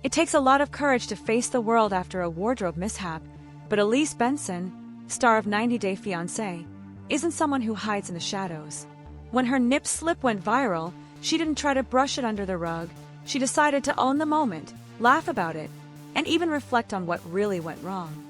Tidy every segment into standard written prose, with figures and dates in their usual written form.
It takes a lot of courage to face the world after a wardrobe mishap, but Elise Benson, star of 90 Day Fiancé, isn't someone who hides in the shadows. When her nip slip went viral, she didn't try to brush it under the rug. She decided to own the moment, laugh about it, and even reflect on what really went wrong.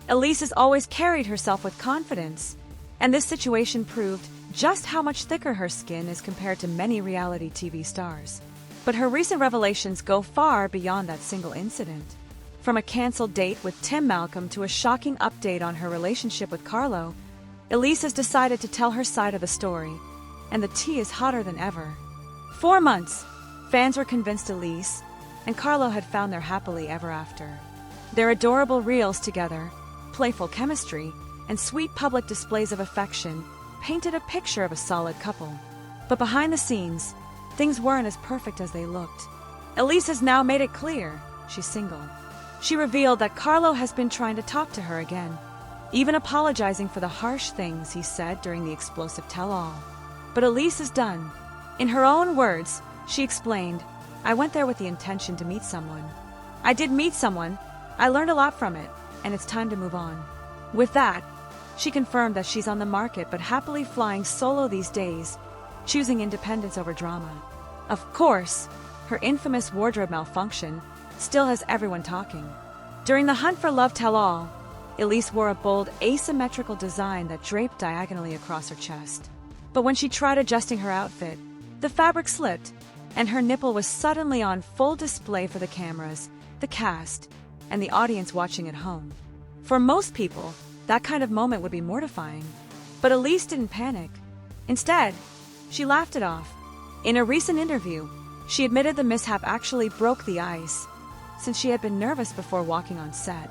Elise has always carried herself with confidence, and this situation proved just how much thicker her skin is compared to many reality TV stars. But her recent revelations go far beyond that single incident. From a canceled date with Tim Malcolm to a shocking update on her relationship with Carlo, Elise has decided to tell her side of the story, and the tea is hotter than ever. 4 months, fans were convinced Elise and Carlo had found their happily ever after. Their adorable reels together, playful chemistry, and sweet public displays of affection painted a picture of a solid couple. But behind the scenes, things weren't as perfect as they looked. Elise has now made it clear she's single. She revealed that Carlo has been trying to talk to her again, even apologizing for the harsh things he said during the explosive tell-all. But Elise is done. In her own words, she explained, "I went there with the intention to meet someone. I did meet someone, I learned a lot from it, and it's time to move on." With that, she confirmed that she's on the market but happily flying solo these days, choosing independence over drama. Of course, her infamous wardrobe malfunction still has everyone talking. During the Hunt for Love tell-all, Elise wore a bold, asymmetrical design that draped diagonally across her chest. But when she tried adjusting her outfit, the fabric slipped, and her nipple was suddenly on full display for the cameras, the cast, and the audience watching at home. For most people, that kind of moment would be mortifying. But Elise didn't panic. Instead, she laughed it off. In a recent interview, she admitted the mishap actually broke the ice, since she had been nervous before walking on set.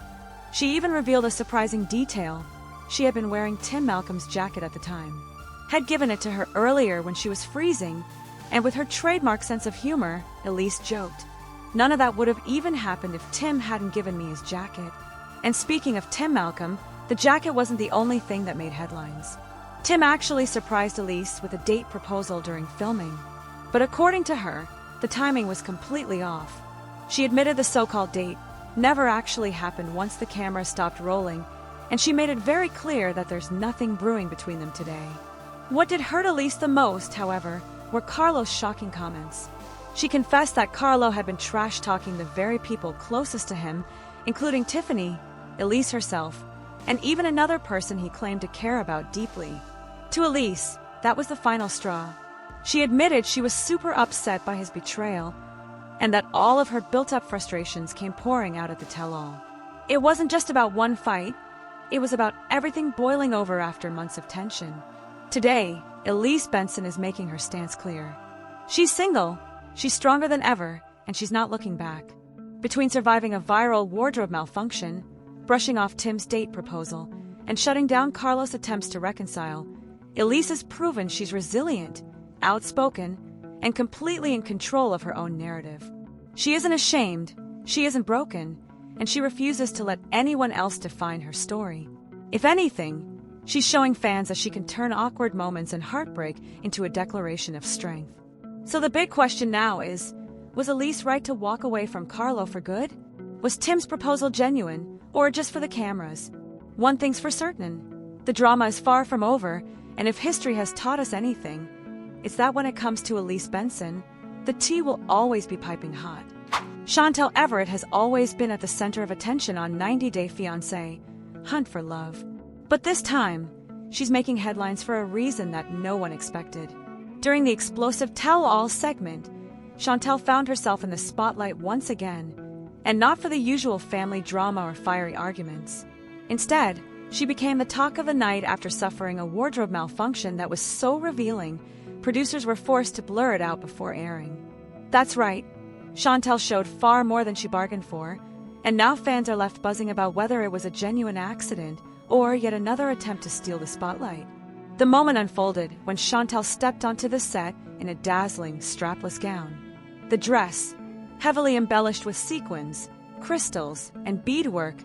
She even revealed a surprising detail. She had been wearing Tim Malcolm's jacket at the time, had given it to her earlier when she was freezing, and with her trademark sense of humor, Elise joked, "None of that would have even happened if Tim hadn't given me his jacket." And speaking of Tim Malcolm, the jacket wasn't the only thing that made headlines. Tim actually surprised Elise with a date proposal during filming. But according to her, the timing was completely off. She admitted the so-called date never actually happened once the camera stopped rolling, and she made it very clear that there's nothing brewing between them today. What did hurt Elise the most, however, were Carlo's shocking comments. She confessed that Carlo had been trash-talking the very people closest to him, including Tiffany, Elise herself, and even another person he claimed to care about deeply. To Elise, that was the final straw. She admitted she was super upset by his betrayal, and that all of her built-up frustrations came pouring out at the tell-all. It wasn't just about one fight, it was about everything boiling over after months of tension. Today, Elise Benson is making her stance clear. She's single, she's stronger than ever, and she's not looking back. Between surviving a viral wardrobe malfunction, brushing off Tim's date proposal, and shutting down Carlos' attempts to reconcile, Elise has proven she's resilient, outspoken, and completely in control of her own narrative. She isn't ashamed, she isn't broken, and she refuses to let anyone else define her story. If anything, she's showing fans that she can turn awkward moments and heartbreak into a declaration of strength. So the big question now is, was Elise right to walk away from Carlo for good? Was Tim's proposal genuine, or just for the cameras? One thing's for certain, the drama is far from over, and if history has taught us anything, it's that when it comes to Elise Benson, the tea will always be piping hot. Chantel Everett has always been at the center of attention on 90 Day Fiancé, Hunt for Love. But this time, she's making headlines for a reason that no one expected. During the explosive tell-all segment, Chantel found herself in the spotlight once again, and not for the usual family drama or fiery arguments. Instead, she became the talk of the night after suffering a wardrobe malfunction that was so revealing, producers were forced to blur it out before airing. That's right, Chantel showed far more than she bargained for, and now fans are left buzzing about whether it was a genuine accident or yet another attempt to steal the spotlight. The moment unfolded when Chantel stepped onto the set in a dazzling, strapless gown. The dress, heavily embellished with sequins, crystals, and beadwork,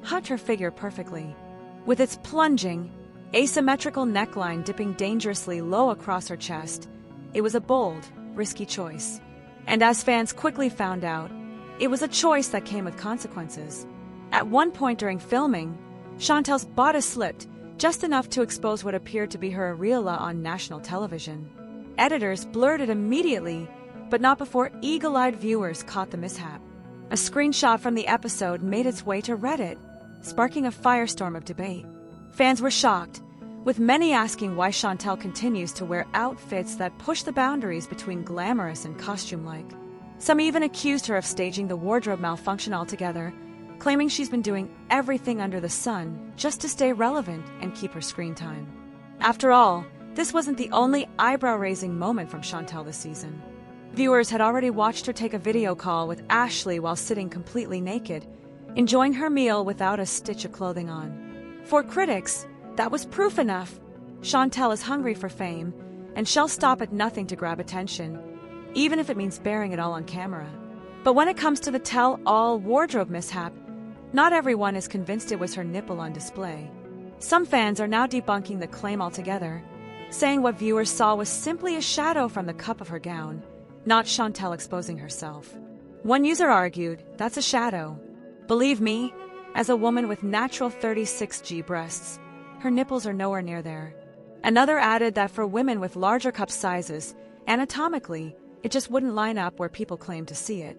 hugged her figure perfectly. With its plunging, asymmetrical neckline dipping dangerously low across her chest, it was a bold, risky choice. And as fans quickly found out, it was a choice that came with consequences. At one point during filming, Chantel's bodice slipped just enough to expose what appeared to be her areola on national television. Editors blurred it immediately, but not before eagle-eyed viewers caught the mishap. A screenshot from the episode made its way to Reddit, sparking a firestorm of debate. Fans were shocked, with many asking why Chantel continues to wear outfits that push the boundaries between glamorous and costume-like. Some even accused her of staging the wardrobe malfunction altogether, claiming she's been doing everything under the sun just to stay relevant and keep her screen time. After all, this wasn't the only eyebrow-raising moment from Chantel this season. Viewers had already watched her take a video call with Ashley while sitting completely naked, enjoying her meal without a stitch of clothing on. For critics, that was proof enough. Chantel is hungry for fame, and she'll stop at nothing to grab attention, even if it means bearing it all on camera. But when it comes to the tell-all wardrobe mishap, not everyone is convinced it was her nipple on display. Some fans are now debunking the claim altogether, saying what viewers saw was simply a shadow from the cup of her gown, not Chantel exposing herself. One user argued, "That's a shadow. Believe me, as a woman with natural 36G breasts, her nipples are nowhere near there." Another added that for women with larger cup sizes, anatomically, it just wouldn't line up where people claim to see it.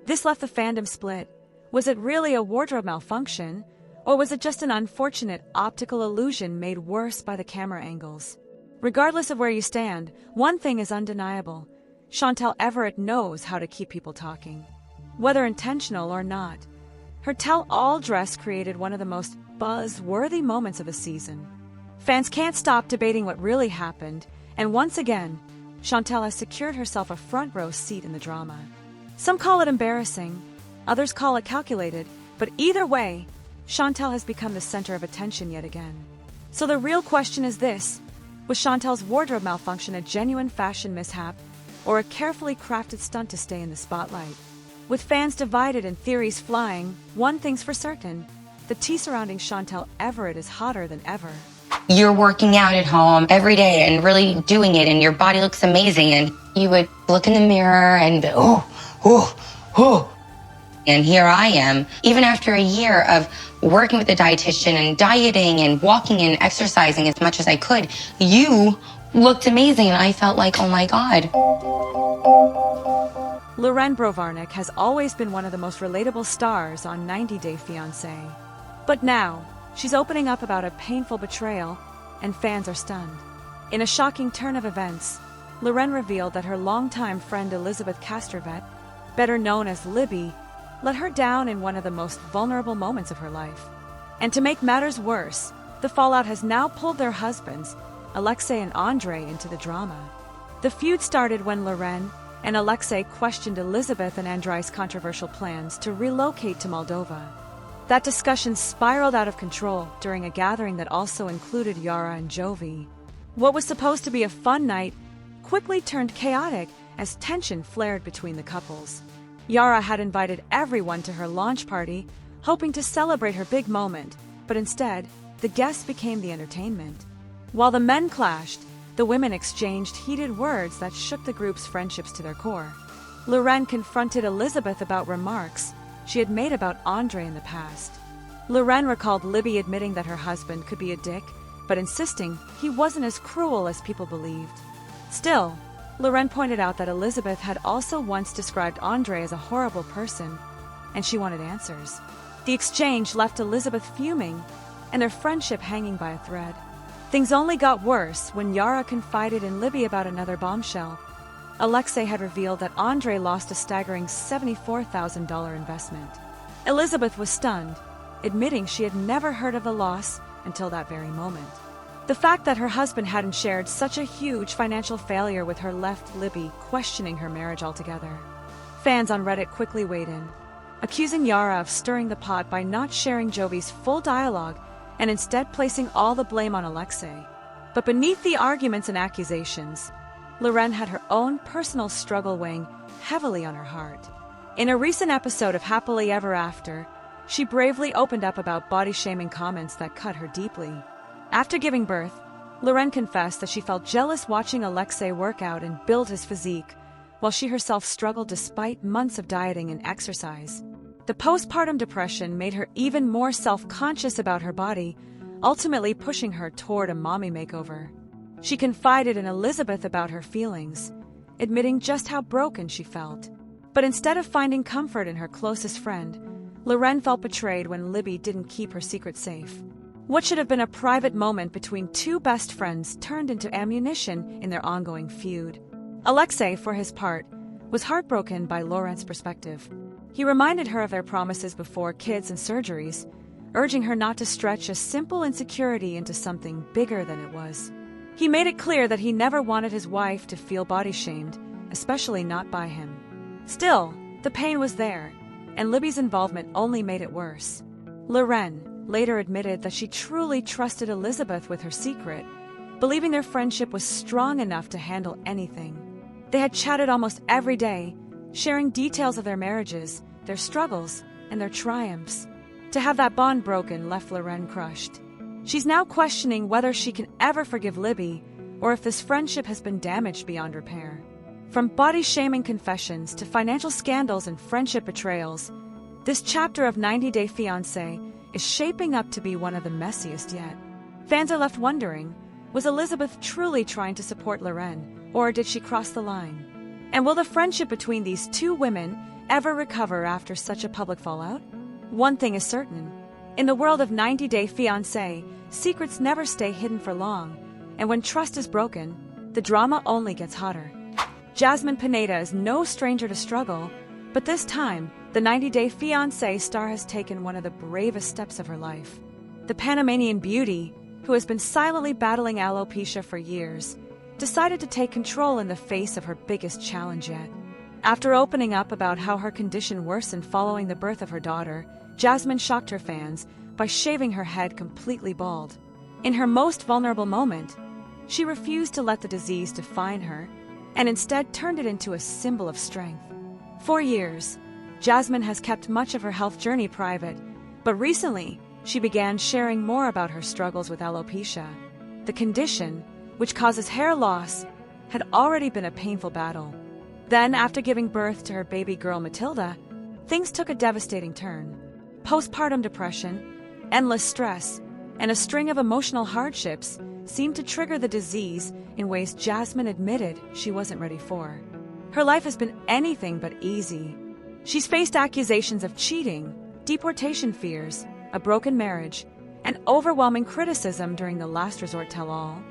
This left the fandom split. Was it really a wardrobe malfunction, or was it just an unfortunate optical illusion made worse by the camera angles? Regardless of where you stand, one thing is undeniable. Chantel Everett knows how to keep people talking. Whether intentional or not, her tell-all dress created one of the most buzz-worthy moments of the season. Fans can't stop debating what really happened, and once again, Chantel has secured herself a front-row seat in the drama. Some call it embarrassing, others call it calculated, but either way, Chantel has become the center of attention yet again. So the real question is this: was Chantel's wardrobe malfunction a genuine fashion mishap, or a carefully crafted stunt to stay in the spotlight? With fans divided and theories flying, one thing's for certain: the tea surrounding Chantel Everett is hotter than ever. You're working out at home every day and really doing it, and your body looks amazing, and you would look in the mirror and and here I am, even after a year of working with a dietitian and dieting and walking and exercising as much as I could. You looked amazing, and I felt like, oh my God. Loren has always been one of the most relatable stars on 90 Day Fiancé. But now, she's opening up about a painful betrayal, and fans are stunned. In a shocking turn of events, Loren revealed that her longtime friend Elizabeth Castrovet, better known as Libby, let her down in one of the most vulnerable moments of her life. And to make matters worse, the fallout has now pulled their husbands, Alexei and Andre, into the drama. The feud started when Loren and Alexei questioned Elizabeth and Andrei's controversial plans to relocate to Moldova. That discussion spiraled out of control during a gathering that also included Yara and Jovi. What was supposed to be a fun night quickly turned chaotic as tension flared between the couples. Yara had invited everyone to her launch party, hoping to celebrate her big moment, but instead, the guests became the entertainment. While the men clashed, the women exchanged heated words that shook the group's friendships to their core. Loren confronted Elizabeth about remarks she had made about Andre in the past. Loren recalled Libby admitting that her husband could be a dick, but insisting he wasn't as cruel as people believed. Still, Loren pointed out that Elizabeth had also once described Andre as a horrible person, and she wanted answers. The exchange left Elizabeth fuming, and their friendship hanging by a thread. Things only got worse when Yara confided in Libby about another bombshell. Alexei had revealed that Andre lost a staggering $74,000 investment. Elizabeth was stunned, admitting she had never heard of the loss until that very moment. The fact that her husband hadn't shared such a huge financial failure with her left Libby questioning her marriage altogether. Fans on Reddit quickly weighed in, accusing Yara of stirring the pot by not sharing Jovi's full dialogue and instead placing all the blame on Alexei. But beneath the arguments and accusations, Loren had her own personal struggle weighing heavily on her heart. In a recent episode of Happily Ever After, she bravely opened up about body-shaming comments that cut her deeply. After giving birth, Loren confessed that she felt jealous watching Alexei work out and build his physique, while she herself struggled despite months of dieting and exercise. The postpartum depression made her even more self-conscious about her body, ultimately pushing her toward a mommy makeover. She confided in Elizabeth about her feelings, admitting just how broken she felt. But instead of finding comfort in her closest friend, Loren felt betrayed when Libby didn't keep her secret safe. What should have been a private moment between two best friends turned into ammunition in their ongoing feud. Alexei, for his part, was heartbroken by Loren's perspective. He reminded her of their promises before kids and surgeries, urging her not to stretch a simple insecurity into something bigger than it was. He made it clear that he never wanted his wife to feel body-shamed, especially not by him. Still, the pain was there, and Libby's involvement only made it worse. Loren later admitted that she truly trusted Elizabeth with her secret, believing their friendship was strong enough to handle anything. They had chatted almost every day, sharing details of their marriages, their struggles, and their triumphs. To have that bond broken left Loren crushed. She's now questioning whether she can ever forgive Libby, or if this friendship has been damaged beyond repair. From body-shaming confessions to financial scandals and friendship betrayals, this chapter of 90 Day Fiancé is shaping up to be one of the messiest yet. Fans are left wondering, was Elizabeth truly trying to support Loren, or did she cross the line? And will the friendship between these two women ever recover after such a public fallout? One thing is certain. In the world of 90 Day Fiancé, secrets never stay hidden for long, and when trust is broken, the drama only gets hotter. Jasmine Pineda is no stranger to struggle, but this time, the 90 Day Fiancé star has taken one of the bravest steps of her life. The Panamanian beauty, who has been silently battling alopecia for years, decided to take control in the face of her biggest challenge yet. After opening up about how her condition worsened following the birth of her daughter, Jasmine shocked her fans by shaving her head completely bald. In her most vulnerable moment, she refused to let the disease define her, and instead turned it into a symbol of strength. For years, Jasmine has kept much of her health journey private, but recently, she began sharing more about her struggles with alopecia. The condition, which causes hair loss, had already been a painful battle. Then, after giving birth to her baby girl Matilda, things took a devastating turn. Postpartum depression, endless stress, and a string of emotional hardships seemed to trigger the disease in ways Jasmine admitted she wasn't ready for. Her life has been anything but easy. She's faced accusations of cheating, deportation fears, a broken marriage, and overwhelming criticism during the last resort tell-all.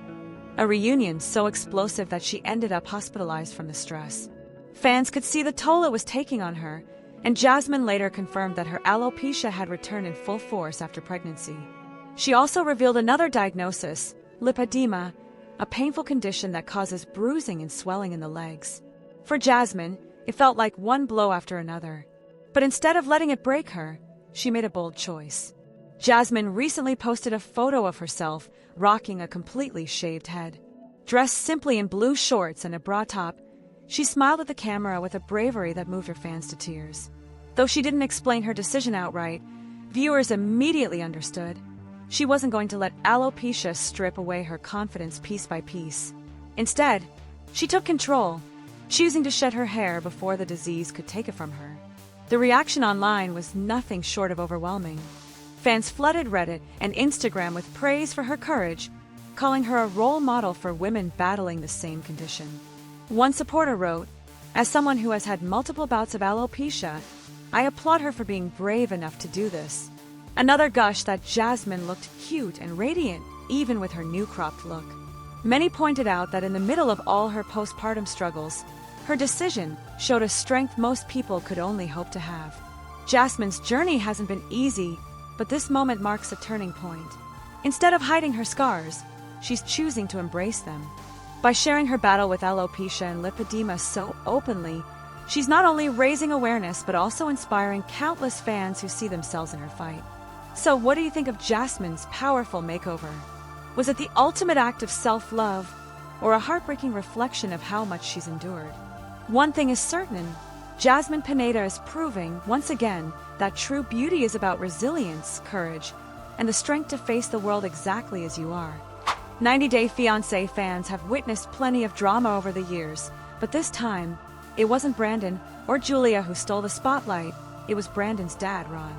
A reunion so explosive that she ended up hospitalized from the stress. Fans could see the toll it was taking on her, and Jasmine later confirmed that her alopecia had returned in full force after pregnancy. She also revealed another diagnosis, lipedema, a painful condition that causes bruising and swelling in the legs. For Jasmine, it felt like one blow after another. But instead of letting it break her, she made a bold choice. Jasmine recently posted a photo of herself rocking a completely shaved head. Dressed simply in blue shorts and a bra top, she smiled at the camera with a bravery that moved her fans to tears. Though she didn't explain her decision outright, viewers immediately understood. She wasn't going to let alopecia strip away her confidence piece by piece. Instead, she took control, choosing to shed her hair before the disease could take it from her. The reaction online was nothing short of overwhelming. Fans flooded Reddit and Instagram with praise for her courage, calling her a role model for women battling the same condition. One supporter wrote, "As someone who has had multiple bouts of alopecia, I applaud her for being brave enough to do this." Another gushed that Jasmine looked cute and radiant, even with her new cropped look. Many pointed out that in the middle of all her postpartum struggles, her decision showed a strength most people could only hope to have. Jasmine's journey hasn't been easy, but this moment marks a turning point. Instead of hiding her scars, she's choosing to embrace them. By sharing her battle with alopecia and lipedema so openly, she's not only raising awareness but also inspiring countless fans who see themselves in her fight. So what do you think of Jasmine's powerful makeover? Was it the ultimate act of self-love, or a heartbreaking reflection of how much she's endured? One thing is certain, Jasmine Pineda is proving, once again, that true beauty is about resilience, courage, and the strength to face the world exactly as you are. 90 Day Fiancé fans have witnessed plenty of drama over the years, but this time, It wasn't Brandon or Julia who stole the spotlight, it was Brandon's dad, Ron.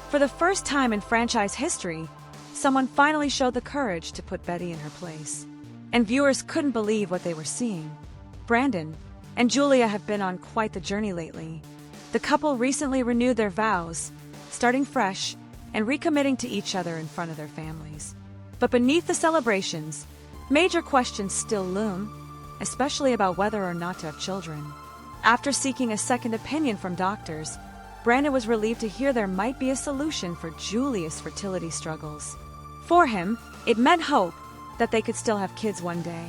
For the first time in franchise history, someone finally showed the courage to put Betty in her place. And viewers couldn't believe what they were seeing. Brandon and Julia have been on quite the journey lately. The couple recently renewed their vows, starting fresh and recommitting to each other in front of their families. But beneath the celebrations, major questions still loom, especially about whether or not to have children. After seeking a second opinion from doctors, Brandon was relieved to hear there might be a solution for Julia's fertility struggles. For him, it meant hope that they could still have kids one day.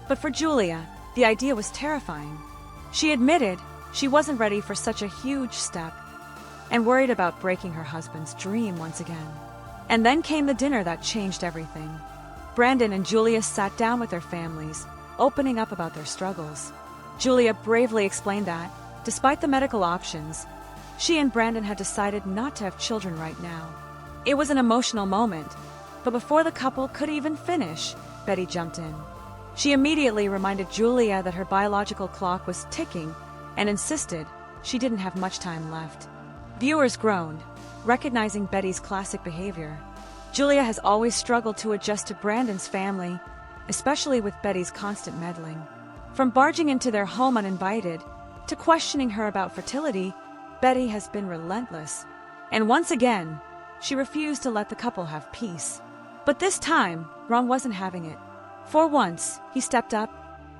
But for Julia, the idea was terrifying. She admitted she wasn't ready for such a huge step and worried about breaking her husband's dream once again. And then came the dinner that changed everything. Brandon and Julia sat down with their families, opening up about their struggles. Julia bravely explained that, despite the medical options, she and Brandon had decided not to have children right now. It was an emotional moment, but before the couple could even finish, Betty jumped in. She immediately reminded Julia that her biological clock was ticking and insisted she didn't have much time left. Viewers groaned, recognizing Betty's classic behavior. Julia has always struggled to adjust to Brandon's family, especially with Betty's constant meddling. From barging into their home uninvited to questioning her about fertility, Betty has been relentless. And once again, she refused to let the couple have peace. But this time, Ron wasn't having it. For once, he stepped up,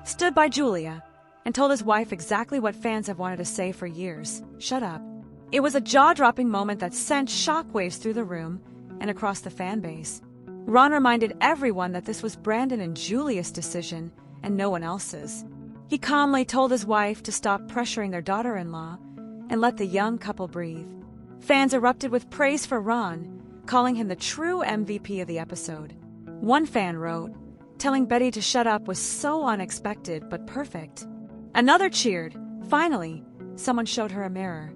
stood by Julia, and told his wife exactly what fans have wanted to say for years: shut up. It was a jaw-dropping moment that sent shockwaves through the room and across the fan base. Ron reminded everyone that this was Brandon and Julia's decision and no one else's. He calmly told his wife to stop pressuring their daughter-in-law and let the young couple breathe. Fans erupted with praise for Ron, calling him the true MVP of the episode. One fan wrote, telling Betty to shut up was so unexpected but perfect. Another cheered, finally, someone showed her a mirror.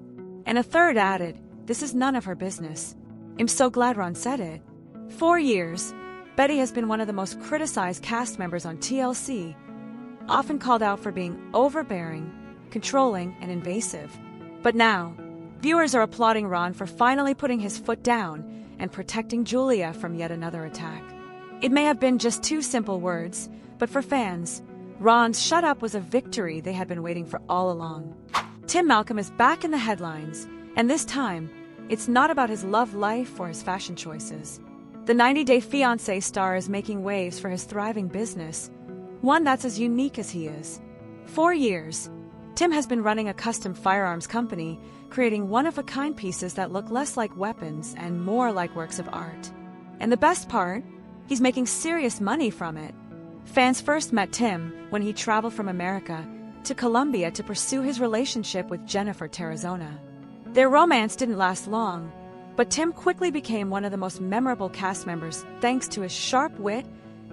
And a third added, this is none of her business. I'm so glad Ron said it. For years, Betty has been one of the most criticized cast members on TLC, often called out for being overbearing, controlling, and invasive. But now, viewers are applauding Ron for finally putting his foot down and protecting Julia from yet another attack. It may have been just two simple words, but for fans, Ron's shut up was a victory they had been waiting for all along. Tim Malcolm is back in the headlines, and this time, it's not about his love life or his fashion choices. The 90 Day Fiancé star is making waves for his thriving business, one that's as unique as he is. For years, Tim has been running a custom firearms company, creating one-of-a-kind pieces that look less like weapons and more like works of art. And the best part? He's making serious money from it. Fans first met Tim when he traveled from America to Colombia to pursue his relationship with Jennifer Terrazona. Their romance didn't last long, but Tim quickly became one of the most memorable cast members thanks to his sharp wit,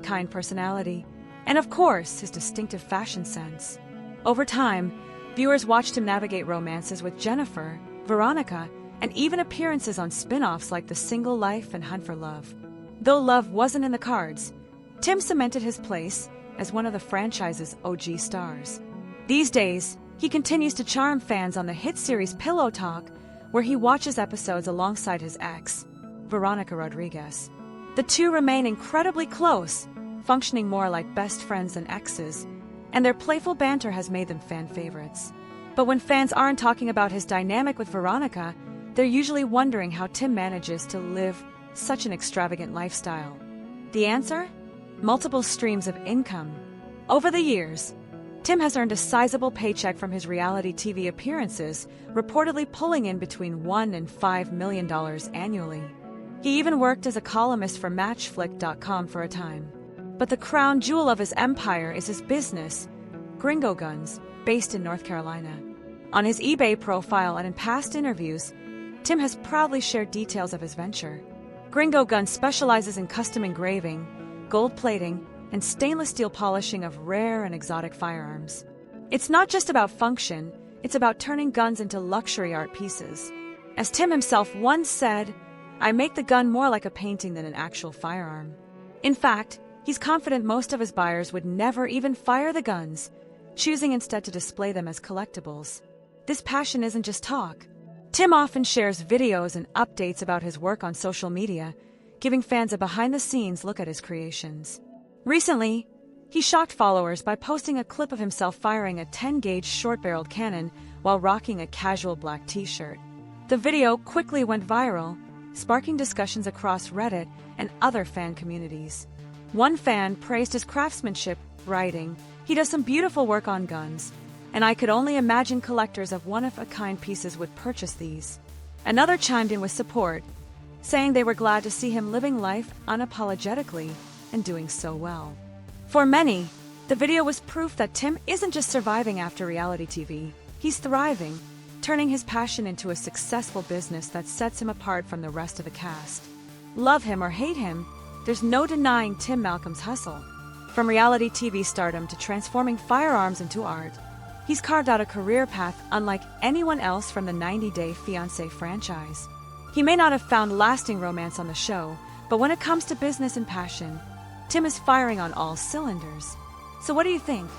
kind personality, and of course, his distinctive fashion sense. Over time, viewers watched him navigate romances with Jennifer, Veronica, and even appearances on spin-offs like The Single Life and Hunt for Love. Though love wasn't in the cards, Tim cemented his place as one of the franchise's OG stars. These days, he continues to charm fans on the hit series Pillow Talk, where he watches episodes alongside his ex, Veronica Rodriguez. The two remain incredibly close, functioning more like best friends than exes, and their playful banter has made them fan favorites. But when fans aren't talking about his dynamic with Veronica, they're usually wondering how Tim manages to live such an extravagant lifestyle. The answer? Multiple streams of income. Over the years, Tim has earned a sizable paycheck from his reality TV appearances, reportedly pulling in between $1 and $5 million annually. He even worked as a columnist for Matchflick.com for a time. But the crown jewel of his empire is his business, Gringo Guns, based in North Carolina. On his eBay profile and in past interviews, Tim has proudly shared details of his venture. Gringo Guns specializes in custom engraving, gold plating, and stainless steel polishing of rare and exotic firearms. It's not just about function, it's about turning guns into luxury art pieces. As Tim himself once said, I make the gun more like a painting than an actual firearm. In fact, he's confident most of his buyers would never even fire the guns, choosing instead to display them as collectibles. This passion isn't just talk. Tim often shares videos and updates about his work on social media, giving fans a behind-the-scenes look at his creations. Recently, he shocked followers by posting a clip of himself firing a 10-gauge short-barreled cannon while rocking a casual black t-shirt. The video quickly went viral, sparking discussions across Reddit and other fan communities. One fan praised his craftsmanship, writing, "He does some beautiful work on guns, and I could only imagine collectors of one-of-a-kind pieces would purchase these." Another chimed in with support, saying they were glad to see him living life unapologetically and doing so well. For many, the video was proof that Tim isn't just surviving after reality TV, he's thriving, turning his passion into a successful business that sets him apart from the rest of the cast. Love him or hate him, there's no denying Tim Malcolm's hustle. From reality TV stardom to transforming firearms into art, he's carved out a career path unlike anyone else from the 90-Day Fiancé franchise. He may not have found lasting romance on the show, but when it comes to business and passion, Tim is firing on all cylinders. So what do you think?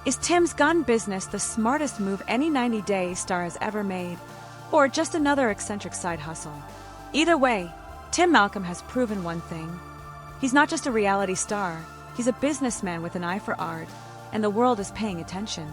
Is Tim's gun business the smartest move any 90-Day star has ever made, or just another eccentric side hustle? Either way, Tim Malcolm has proven one thing. He's not just a reality star, he's a businessman with an eye for art, and the world is paying attention.